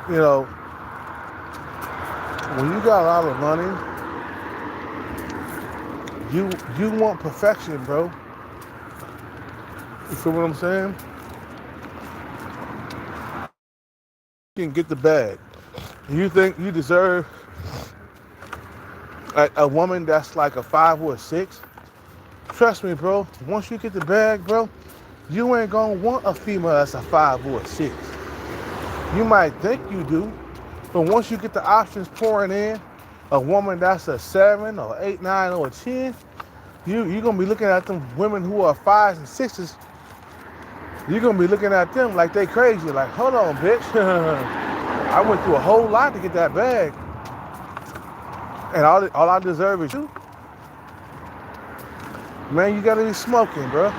You know, when you got a lot of money, you want perfection, bro. You feel what I'm saying? You can get the bag. You think you deserve a woman that's like a 5 or a 6? Trust me, bro. Once you get the bag, bro, you ain't gonna want a female that's a 5 or a 6. You might think you do, but once you get the options pouring in, a woman that's a 7 or 8, 9 or 10, you're gonna be looking at them women who are 5s and 6s. You're gonna be looking at them like they crazy. Like, hold on, bitch. I went through a whole lot to get that bag, and all I deserve is you. Man, you gotta be smoking, bro.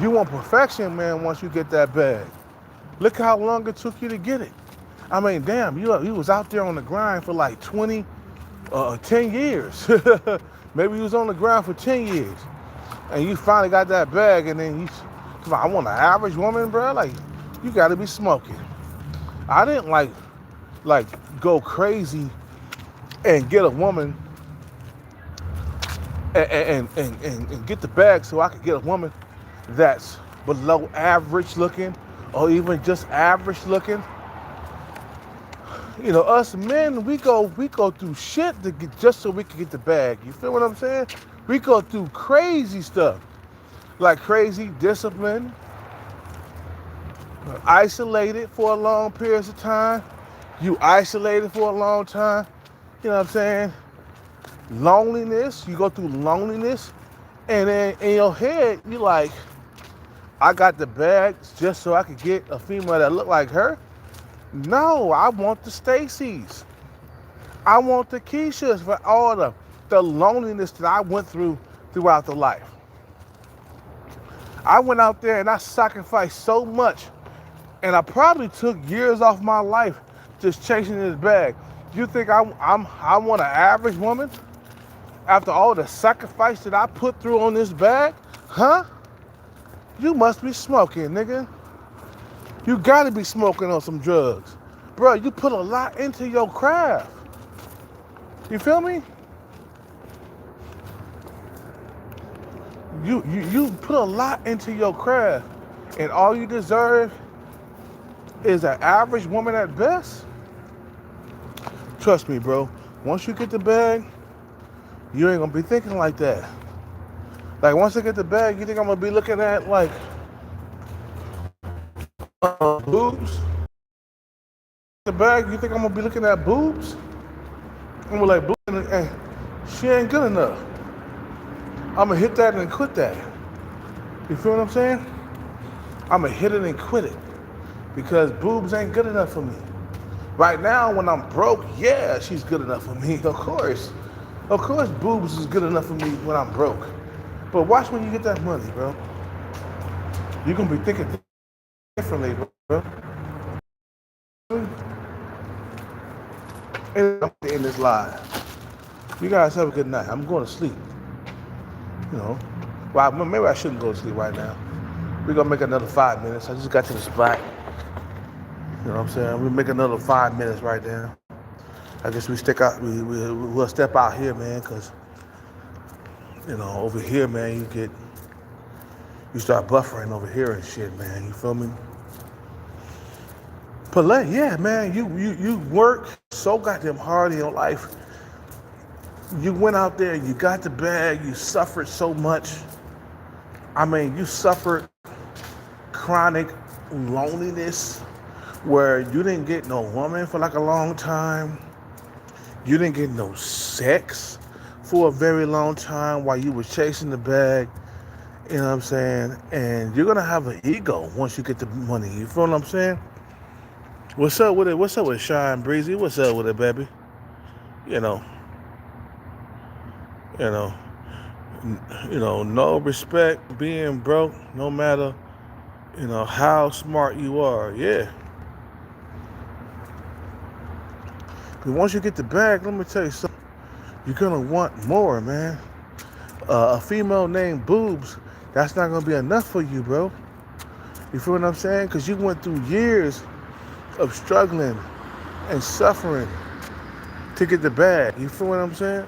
You want perfection, man, once you get that bag. Look how long it took you to get it. I mean, damn, you was out there on the grind for like 10 years. Maybe you was on the grind for 10 years. And you finally got that bag, and then I want an average woman, bro. Like, you gotta be smoking. I didn't like go crazy and get a woman and get the bag so I could get a woman that's below average looking or even just average looking. You know, us men, we go through shit to get just so we can get the bag. You feel what I'm saying? We go through crazy stuff, like crazy discipline, isolated for a long periods of time. You isolated for a long time. You know what I'm saying? Loneliness. You go through loneliness, and then in your head, you like, I got the bag just so I could get a female that look like her. No, I want the Stacys. I want the Keishas for all the loneliness that I went through throughout the life. I went out there and I sacrificed so much, and I probably took years off my life just chasing this bag. You think I want an average woman after all the sacrifice that I put through on this bag? Huh? You must be smoking, nigga. You gotta be smoking on some drugs. Bro, you put a lot into your craft. You feel me? You put a lot into your craft, and all you deserve is an average woman at best. Trust me, bro. Once you get the bag, you ain't gonna be thinking like that. Like, once I get the bag, you think I'm gonna be looking at like boobs? The bag, you think I'm gonna be looking at boobs? I'm gonna be like, boobs, and she ain't good enough. I'm gonna hit that and quit that. You feel what I'm saying? I'm gonna hit it and quit it because boobs ain't good enough for me. Right now, when I'm broke, yeah, she's good enough for me. Of course, boobs is good enough for me when I'm broke. But watch when you get that money, bro. You're gonna be thinking differently, bro. And I'm gonna end this live. You guys have a good night. I'm going to sleep. You know, well, maybe I shouldn't go to sleep right now. We're gonna make another 5 minutes. I just got to the spot. You know what I'm saying? We'll make another 5 minutes right now. I guess we stick out. We'll step out here, man, because over here, man, you start buffering over here and shit, man. You feel me? But yeah, man, you work so goddamn hard in your life. You went out there, you got the bag, you suffered so much. I mean, you suffered chronic loneliness where you didn't get no woman for like a long time. You didn't get no sex for a very long time while you were chasing the bag. You know what I'm saying? And you're gonna have an ego once you get the money. You feel what I'm saying? What's up with it? What's up with Shine Breezy? What's up with it, baby? You know, you know, no respect being broke, no matter, how smart you are. Yeah. But once you get the bag, let me tell you something. You're gonna want more, man. A female named Boobs, that's not gonna be enough for you, bro. You feel what I'm saying? Because you went through years of struggling and suffering to get the bag. You feel what I'm saying?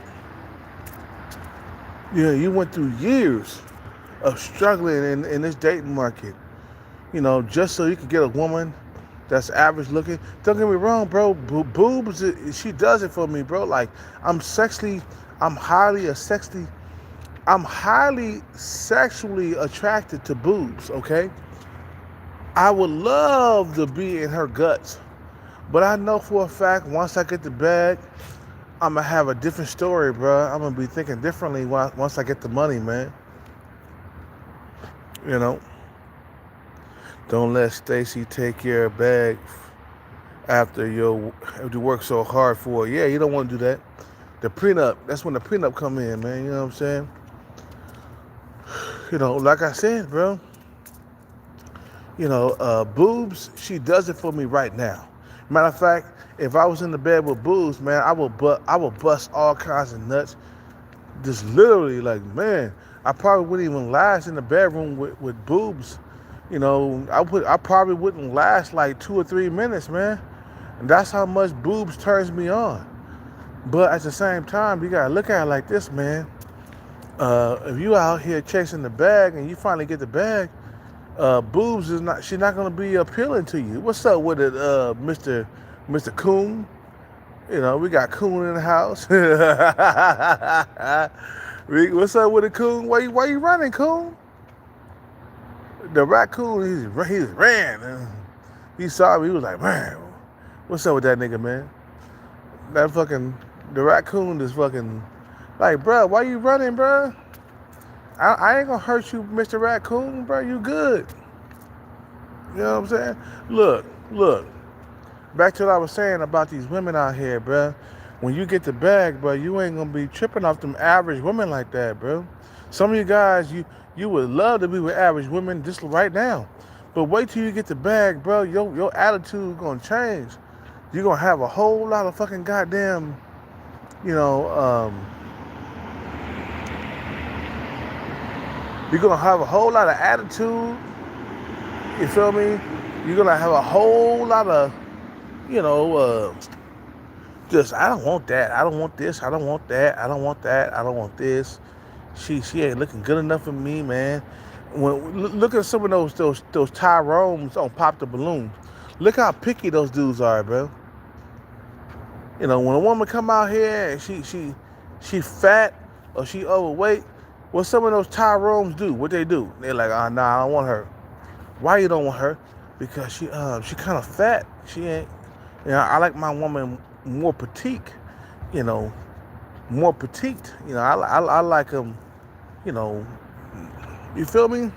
Yeah, you went through years of struggling in this dating market, just so you could get a woman that's average looking. Don't get me wrong, bro. Boobs, she does it for me, bro. Like, I'm sexually, I'm highly a sexually, I'm highly sexually attracted to boobs, okay? I would love to be in her guts. But I know for a fact, once I get the bag, I'm going to have a different story, bro. I'm going to be thinking differently once I get the money, man. You know? Don't let Stacy take your bag after you work so hard for it. Yeah, you don't want to do that. The prenup, that's when the prenup come in, man. You know what I'm saying? Like I said, bro, boobs, she does it for me right now. Matter of fact, if I was in the bed with boobs, man, I would bust all kinds of nuts. Just literally, like, man, I probably wouldn't even last in the bedroom with boobs. I probably wouldn't last like 2 or 3 minutes, man. And that's how much boobs turns me on. But at the same time, you gotta look at it like this, man. If you out here chasing the bag and you finally get the bag, boobs she's not gonna be appealing to you. What's up with it, Mr. Coon? We got Coon in the house. What's up with the Coon? Why you running, Coon? The raccoon, he ran. He saw me. He was like, man, what's up with that nigga, man? The raccoon is fucking, like, bro, why you running, bro? I ain't gonna hurt you, Mr. Raccoon, bro. You good. You know what I'm saying? Look. Back to what I was saying about these women out here, bro. When you get the bag, bro, you ain't gonna be tripping off them average women like that, bro. Some of you guys, you would love to be with average women just right now. But wait till you get the bag, bro. Your attitude gonna change. You're gonna have a whole lot of fucking goddamn, you're gonna have a whole lot of attitude. You feel me? You're gonna have a whole lot of, just, I don't want that. I don't want this. I don't want that. I don't want that. I don't want this. She ain't looking good enough for me, man. Look at some of those Tyrones on Pop the Balloon. Look how picky those dudes are, bro. When a woman come out here and she fat or she overweight, what some of those Tyrones do? What they do? They're like, nah, I don't want her. Why you don't want her? Because she kind of fat. She ain't. I like my woman more petite. More petite. I like them. You feel me?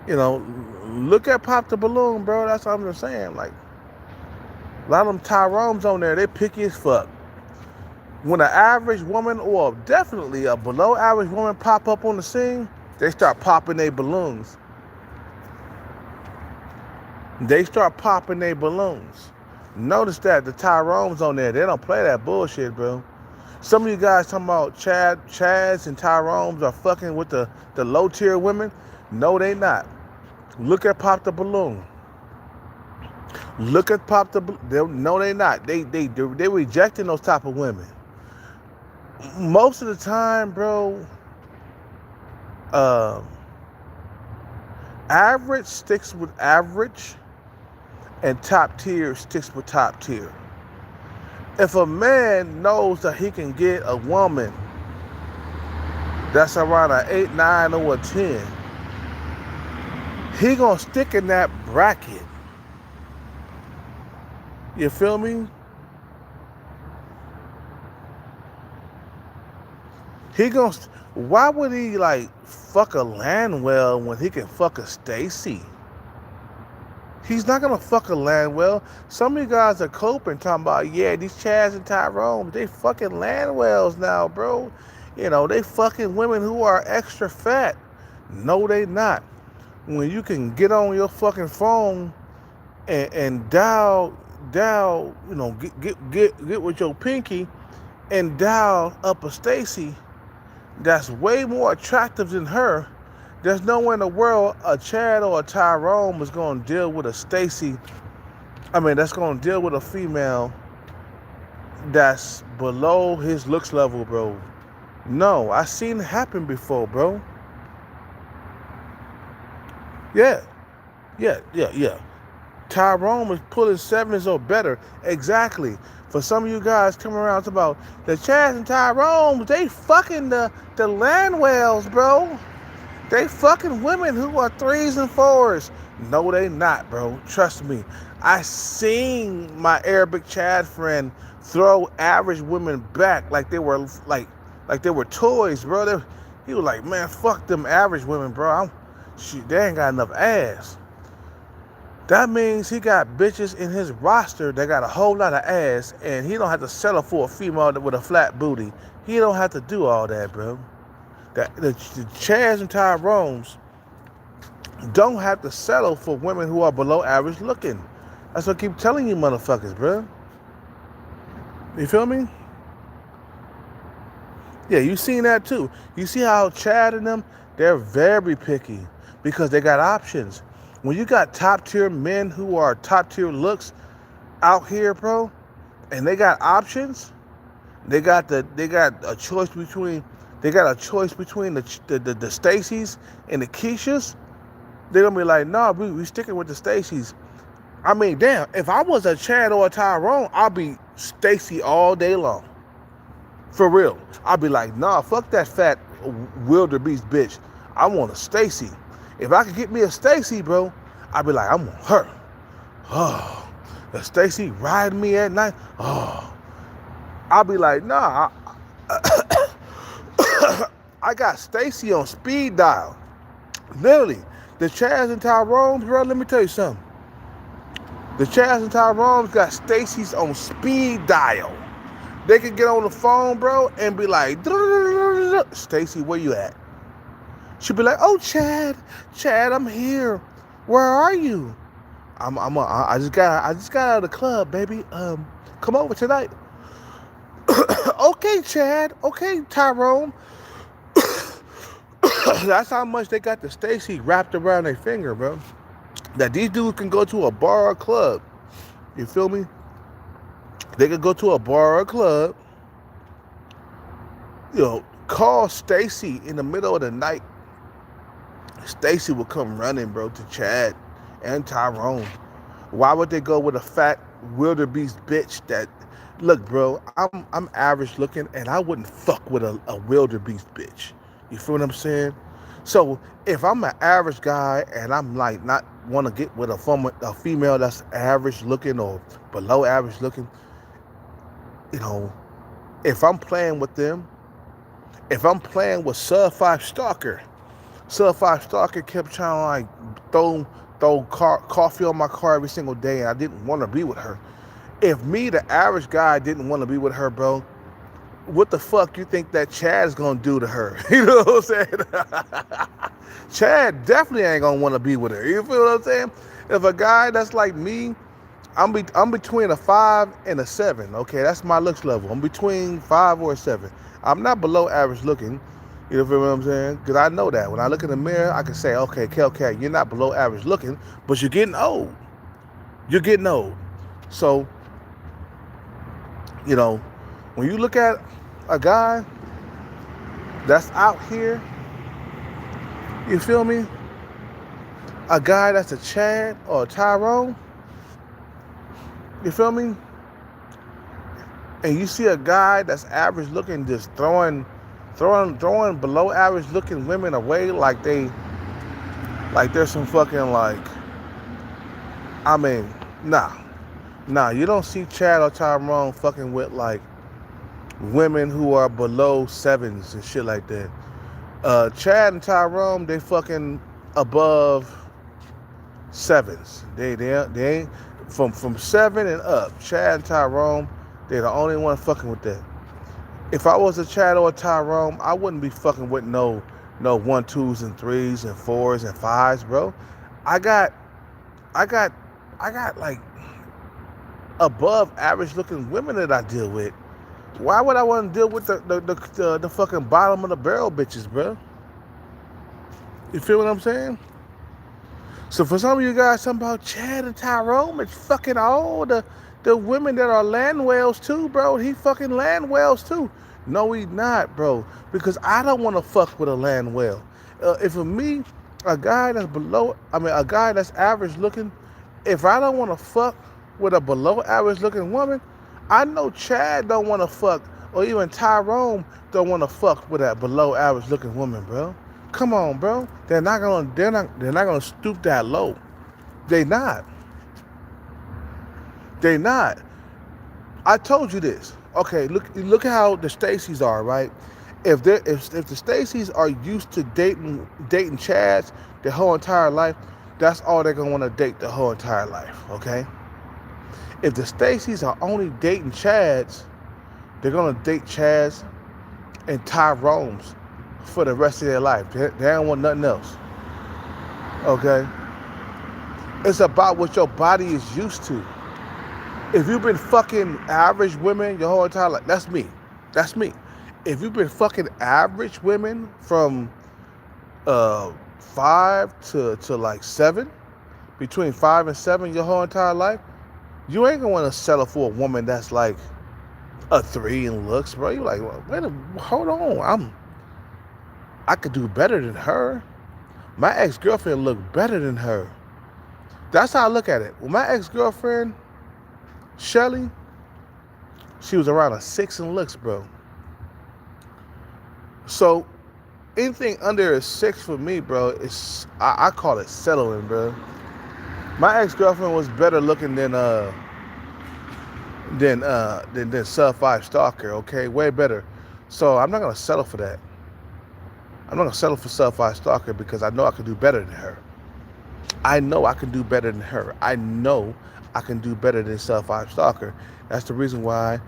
Look at Pop the Balloon, bro. That's what I'm just saying. Like, a lot of them Tyrones on there, they picky as fuck. When an average woman or definitely a below average woman pop up on the scene, they start popping their balloons. They start popping their balloons. Notice that the Tyrones on there, they don't play that bullshit, bro. Some of you guys talking about Chads and Tyrones are fucking with the low tier women. No, they not. Look at Pop the Balloon. Look at Pop the Balloon. No, they not. They rejecting those type of women. Most of the time, bro, average sticks with average and top tier sticks with top tier. If a man knows that he can get a woman that's around an 8, 9, or a 10, he gonna stick in that bracket. You feel me? Why would he fuck a Landwell when he can fuck a Stacy? He's not gonna fuck a Landwell. Some of you guys are coping, talking about, yeah, these Chads and Tyrones, they fucking Landwells now, bro. They fucking women who are extra fat. No, they not. When you can get on your fucking phone and dial, get with your pinky and dial up a Stacy that's way more attractive than her, There's no way in the world a Chad or a Tyrone is going to deal with a Stacy. I mean, that's going to deal with a female that's below his looks level, bro. No, I seen it happen before, bro. Yeah, yeah. Tyrone was pulling sevens or better. Exactly. For some of you guys coming around talking about the Chads and Tyrone, they fucking the land whales, bro. They fucking women who are threes and fours. No, they not, bro. Trust me. I seen my Arabic Chad friend throw average women back like they were like they were toys, bro. He was like, man, fuck them average women, bro. They ain't got enough ass. That means he got bitches in his roster that got a whole lot of ass, and he don't have to settle for a female with a flat booty. He don't have to do all that, bro. The Chads and Tyrones don't have to settle for women who are below average looking. That's what I keep telling you motherfuckers, bro. You feel me? Yeah, you seen that too. You see how Chad and them, they're very picky because they got options. When you got top tier men who are top tier looks out here, bro, and they got options, they got a choice between the Stacys and the Keishas. They're gonna be like, nah, we sticking with the Stacys. I mean, damn, if I was a Chad or a Tyrone, I'd be Stacy all day long. For real. I'd be like, nah, fuck that fat wildebeest bitch. I want a Stacy. If I could get me a Stacy, bro, I'd be like, I want her. Oh, the Stacy riding me at night. Oh, I'll be like, nah, I got Stacy on speed dial. Literally, the Chads and Tyrones, bro, let me tell you something. The Chads and Tyrones got Stacy's on speed dial. They could get on the phone, bro, and be like, Stacy, where you at? She'd be like, oh, Chad, I'm here. Where are you? I just got out of the club, baby. Come over tonight. Okay, Chad. Okay, Tyrone. That's how much they got the Stacy wrapped around their finger, bro. That these dudes can go to a bar or club. You feel me? They could go to a bar or club. You know, call Stacy in the middle of the night. Stacy would come running, bro, to Chad and Tyrone. Why would they go with a fat wildebeest bitch that, look, bro, I'm average looking and I wouldn't fuck with a wildebeest bitch. You feel what I'm saying? So if I'm an average guy and I'm like not want to get with a female that's average looking or below average looking, you know, if I'm playing with them, if I'm playing with Sub 5 Stalker, Sub 5 Stalker kept trying to like throw coffee on my car every single day, and I didn't want to be with her. If me, the average guy, didn't want to be with her, bro, what the fuck you think that Chad is gonna do to her? You know what I'm saying? Chad definitely ain't gonna want to be with her. You feel what I'm saying? If a guy that's like me, I'm between a 5 and a 7. Okay, that's my looks level. I'm between 5 or a 7. I'm not below average looking. You feel what I'm saying? Because I know that. When I look in the mirror, I can say, okay, Kelcat, you're not below average looking, but you're getting old. You're getting old. So, you know, when you look at a guy that's out here, you feel me? A guy that's a Chad or a Tyrone, you feel me? And you see a guy that's average looking just throwing below average looking women away like they're some fucking like, I mean, nah, you don't see Chad or Tyrone fucking with like women who are below 7s and shit like that. Chad and Tyrone, they fucking above 7s. They ain't from 7 and up. Chad and Tyrone, they're the only one fucking with that. If I was a Chad or a Tyrone, I wouldn't be fucking with no 1, 2s and 3s and 4s and 5s, bro. I got like above average looking women that I deal with. Why would I want to deal with the fucking bottom of the barrel bitches, bro? You feel what I'm saying? So for some of you guys talking about Chad and Tyrone, it's fucking all the women that are land whales too, bro. He fucking land whales too. No, he not, bro. Because I don't want to fuck with a land whale. If for me, a guy that's a guy that's average looking, if I don't want to fuck with a below average looking woman, I know Chad don't want to fuck, or even Tyrone don't want to fuck with that below average looking woman, bro. Come on, bro. They're not gonna stoop that low. They not. They not. I told you this. Okay, look at how the Stacys are, right? If the Stacys are used to dating Chads their whole entire life, that's all they're gonna want to date the whole entire life. Okay. If the Stacys are only dating Chads, they're gonna date Chads and Tyrones for the rest of their life. They don't want nothing else. Okay? It's about what your body is used to. If you've been fucking average women your whole entire life, that's me. That's me. If you've been fucking average women from 5 to like 7, between 5 and 7 your whole entire life, you ain't gonna want to settle for a woman that's like a 3 in looks, bro. You're like, hold on, I could do better than her. My ex-girlfriend looked better than her. That's how I look at it. Well, my ex-girlfriend, Shelly, she was around a 6 in looks, bro. So anything under a 6 for me, bro, is I call it settling, bro. My ex-girlfriend was better looking than Sub 5 Stalker, okay? Way better. So I'm not gonna settle for that. I'm not gonna settle for Sub 5 Stalker because I know I can do better than her. I know I can do better than her. I know I can do better than Sub 5 Stalker. That's the reason why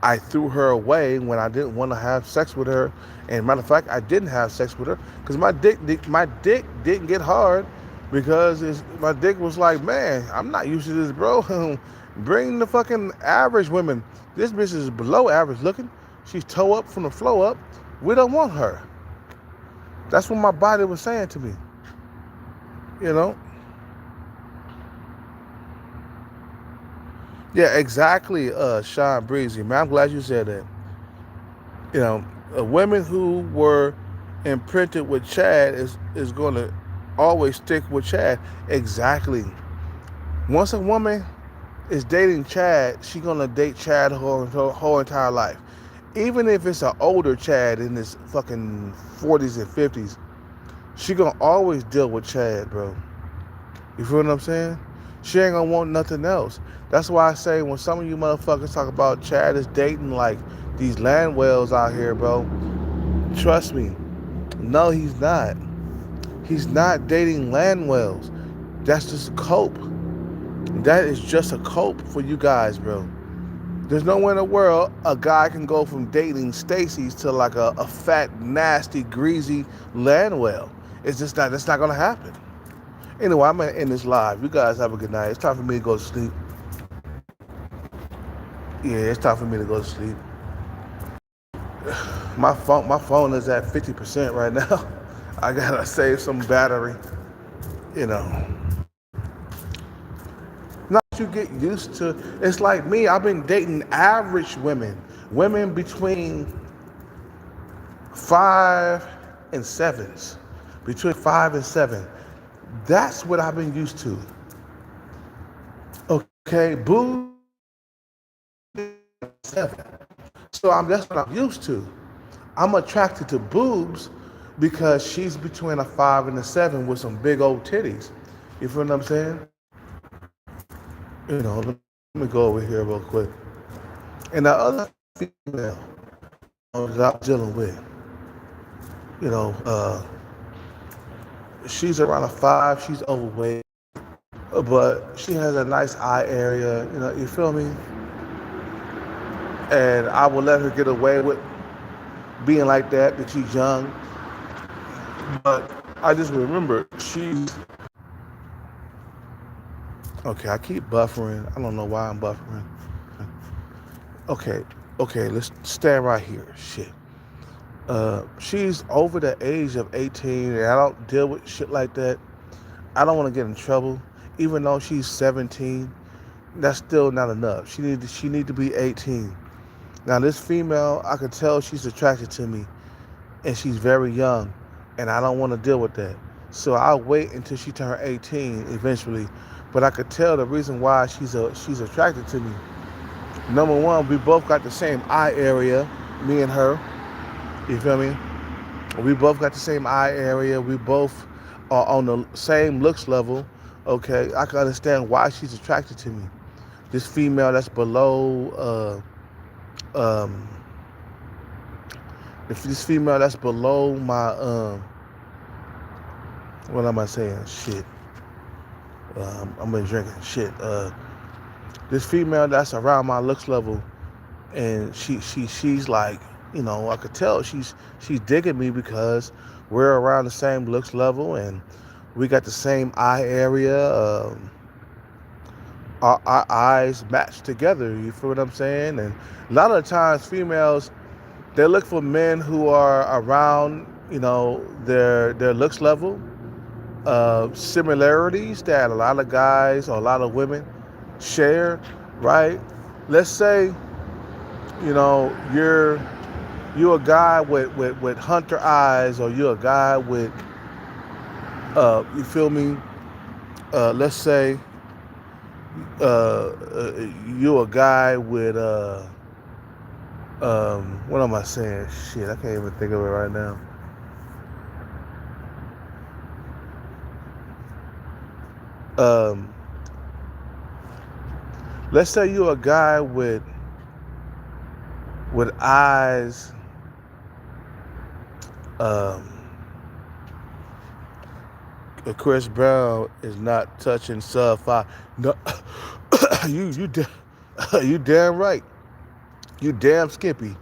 I threw her away when I didn't want to have sex with her. And matter of fact, I didn't have sex with her because my dick didn't get hard because my dick was like, man, I'm not used to this, bro. Bring the fucking average women. This bitch is below average looking. She's toe up from the flow up. We don't want her. That's what my body was saying to me. You know? Yeah, exactly, Sean Breezy. Man, I'm glad you said that. You know, women who were imprinted with Chad is going to always stick with Chad. Exactly. Once a woman is dating Chad, she's going to date Chad her whole entire life. Even if it's an older Chad in his fucking 40s and 50s, she gonna always deal with Chad, bro. You feel what I'm saying? She ain't gonna want nothing else. That's why I say when some of you motherfuckers talk about Chad is dating like these land whales out here, bro, trust me, no, he's not. He's not dating land whales. That's just a cope. That is just a cope for you guys, bro. There's nowhere in the world a guy can go from dating Stacey's to like a fat, nasty, greasy land whale. It's just not, that's not gonna happen. Anyway, I'm gonna end this live. You guys have a good night. It's time for me to go to sleep. Yeah, it's time for me to go to sleep. My phone is at 50% right now. I gotta save some battery. You know. Not you get used to. It's like me. I've been dating average women between 5 and 7s, between 5 and 7. That's what I've been used to. Okay, boo 7. So that's what I'm used to. I'm attracted to boobs because she's between a 5 and a 7 with some big old titties. You feel what I'm saying? You know, let me go over here real quick. And the other female that I'm dealing with, you know, she's around a 5. She's overweight, but she has a nice eye area. You know, you feel me? And I will let her get away with being like that she's young. But I just remember she's okay. I keep buffering. I don't know why I'm buffering. Okay, let's stand right here. Shit. She's over the age of 18, and I don't deal with shit like that. I don't want to get in trouble. Even though she's 17, that's still not enough. She need to be 18. Now this female, I could tell she's attracted to me, and she's very young, and I don't want to deal with that. So I'll wait until she turns 18 eventually. But I could tell the reason why she's attracted to me. Number one, we both got the same eye area, me and her. You feel me? We both got the same eye area. We both are on the same looks level. Okay, I can understand why she's attracted to me. This female that's below, if this female that's below my, what am I saying? Shit. I'm been drinking. Shit. This female that's around my looks level, and she's like, I could tell she's digging me because we're around the same looks level and we got the same eye area. Our eyes match together. You feel what I'm saying? And a lot of the times, females, they look for men who are around, their looks level. Similarities that a lot of guys or a lot of women share, right? Let's say, you're a guy with hunter eyes, or you're a guy with, you feel me? Let's say you're a guy with, what am I saying? Shit, I can't even think of it right now. Let's say you're a guy with eyes, Chris Brown is not touching sub 5. No, you damn right. You damn skimpy.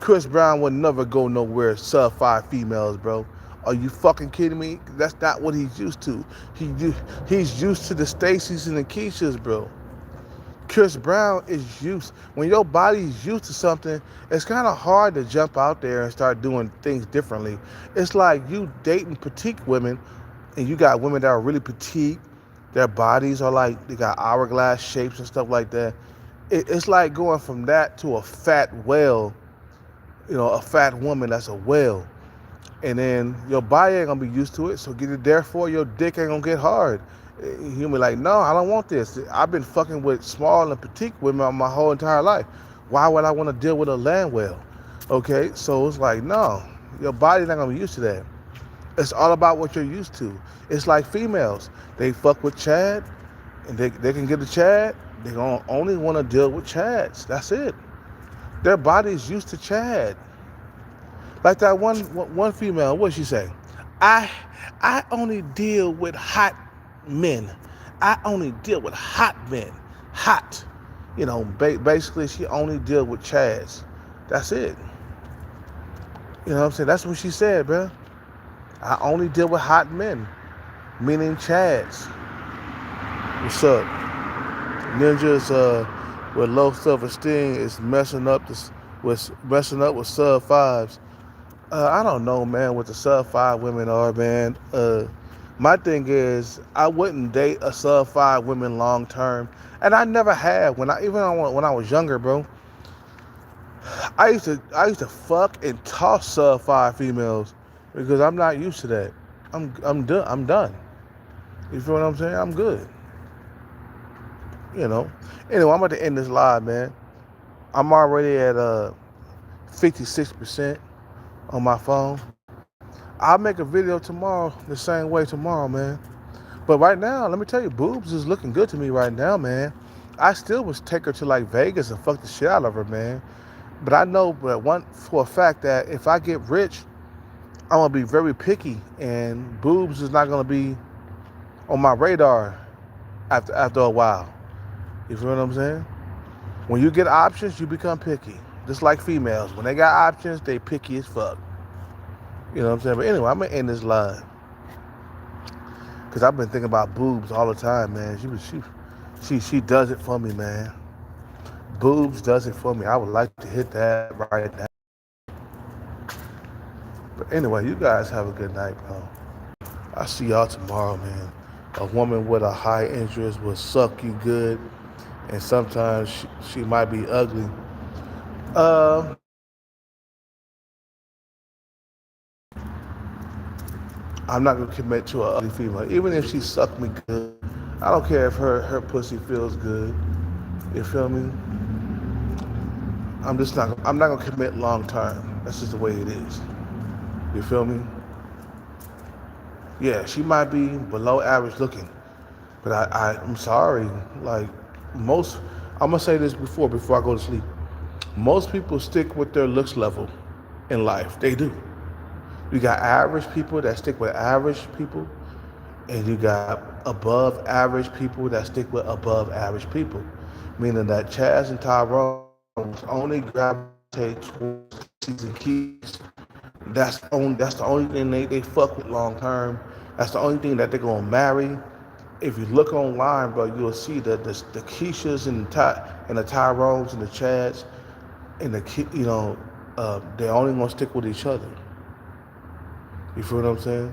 Chris Brown would never go nowhere sub 5 females, bro. Are you fucking kidding me? That's not what he's used to. He's used to the Stacys and the Keishas, bro. Chris Brown is used. When your body's used to something, it's kind of hard to jump out there and start doing things differently. It's like you dating petite women, and you got women that are really petite. Their bodies are like, they got hourglass shapes and stuff like that. It's like going from that to a fat whale, a fat woman that's a whale. And then your body ain't gonna be used to it, so therefore your dick ain't gonna get hard. You'll be like, no, I don't want this. I've been fucking with small and petite women my whole entire life. Why would I want to deal with a land whale? Okay, so it's like, no, your body's not gonna be used to that. It's all about what you're used to. It's like females. They fuck with Chad, and they can get a Chad. They're gonna only want to deal with Chads. That's it. Their body's used to Chad. Like that one female, what'd she say? I only deal with hot men. I only deal with hot men. Hot. Basically she only deal with Chads. That's it. You know what I'm saying? That's what she said, bro. I only deal with hot men, meaning Chads. What's up? Ninjas with low self-esteem is messing up with sub 5s. I don't know, man, what the sub 5 women are, man. My thing is, I wouldn't date a sub 5 woman long term, and I never have. When I was younger, bro, I used to fuck and toss sub 5 females because I'm not used to that. I'm done. You feel what I'm saying? I'm good. Anyway, I'm about to end this live, man. I'm already at 56% on my phone. I'll make a video tomorrow the same way tomorrow, man. But right now, let me tell you, boobs is looking good to me right now, man. I still would take her to like Vegas and fuck the shit out of her, man. But I know for a fact that if I get rich, I'm gonna be very picky, and boobs is not gonna be on my radar after a while. You feel what I'm saying? When you get options, you become picky. Just like females. When they got options, they picky as fuck. You know what I'm saying? But anyway, I'm going to end this live. Because I've been thinking about boobs all the time, man. She does it for me, man. Boobs does it for me. I would like to hit that right now. Anyway, you guys have a good night, bro. I'll see y'all tomorrow, man. A woman with a high interest will suck you good, and sometimes she might be ugly. Uh, I'm not gonna commit to an ugly female, even if she sucked me good. I don't care if her pussy feels good. You feel me? I'm not gonna commit long term. That's just the way it is. You feel me? Yeah, she might be below average looking, but I'm sorry. Like most, I'm gonna say this before I go to sleep. Most people stick with their looks level in life. They do. You got average people that stick with average people, and you got above average people that stick with above average people. Meaning that Chaz and Tyrone only gravitate towards season keys. That's the only thing they fuck with long term. That's the only thing that they're gonna marry. If you look online, bro, you'll see that the Keishas and the Tyrones and the Chads and they're only gonna stick with each other. You feel what I'm saying?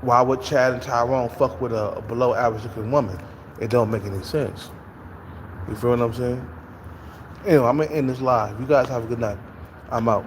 Why would Chad and Tyrone fuck with a below average looking woman? It don't make any sense. You feel what I'm saying? Anyway, I'm gonna end this live. You guys have a good night. I'm out.